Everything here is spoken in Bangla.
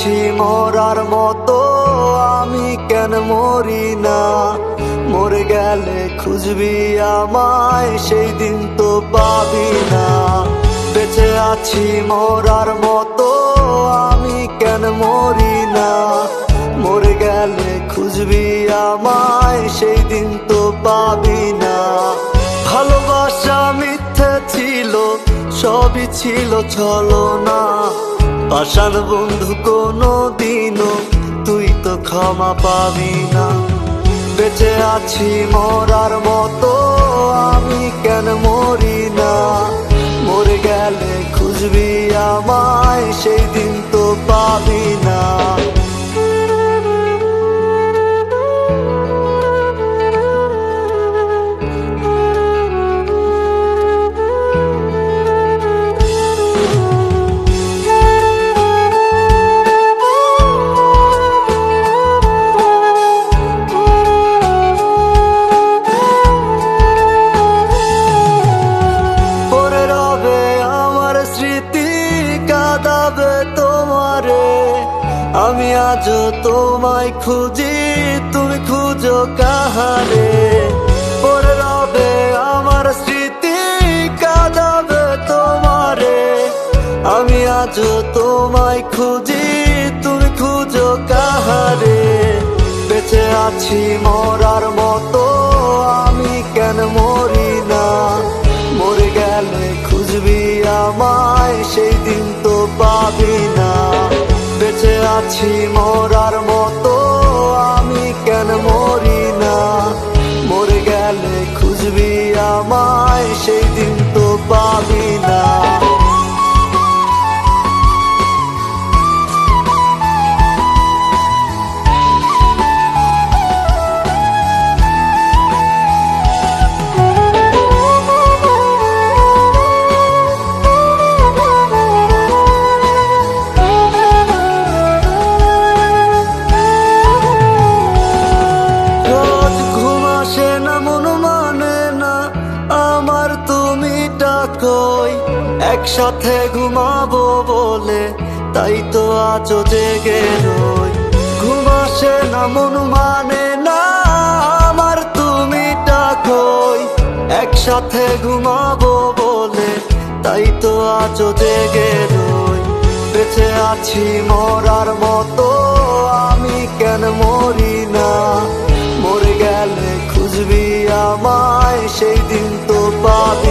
আছি মরার মতো, আমি কেন মরি না? মরে গেলে খুঁজবি আমায়, সেই দিন তো পাবি না। বেঁচে আছি মরার মতো, আমি কেন মরি না? মরে গেলে খুঁজবি আমায়, সেই দিন তো পাবি না। ভালোবাসা মিথ্যে ছিল, সবই ছিল ছলনা। পাষাণ বন্ধু কোনো দিনও তুই তো ক্ষমা পাবি না। বেঁচে আছি মরার মতো, আমি কেন মরি না? মরে গেলে খুঁজবি আমায়, সেই দিন তো পাবি না। আমি আজও তোমায় খুঁজি, তুমি খুঁজো কাহারে? পড়ে রবে আমার স্মৃতি, কাঁদাবে তোমারে। আমি আজও তোমায় খুঁজি, তুমি খুঁজো কাহারে? বেঁচে আছি মরার মতো, আমি কেন মরি না? মরে গেলে খুঁজবি আমায়, সেই দিন তো পাবি না। বেঁচে আছি মরার মতো, আমি কেন মরি না? মরে গেলে খুঁজবি আমায়, সেই দিন তো পাবি না। একসাথে ঘুমাবো বলে তাই তো আজও জেগে রই। ঘুম আসে না, মন মানে না আমার, তুমি ডাকোই। একসাথে ঘুমাবো বলে তাই তো আজও জেগে রই। বেঁচে আছি মরার মতো, আমি কেন মরি না? মরে গেলে খুঁজবি আমায়, সেই দিন তো পাবি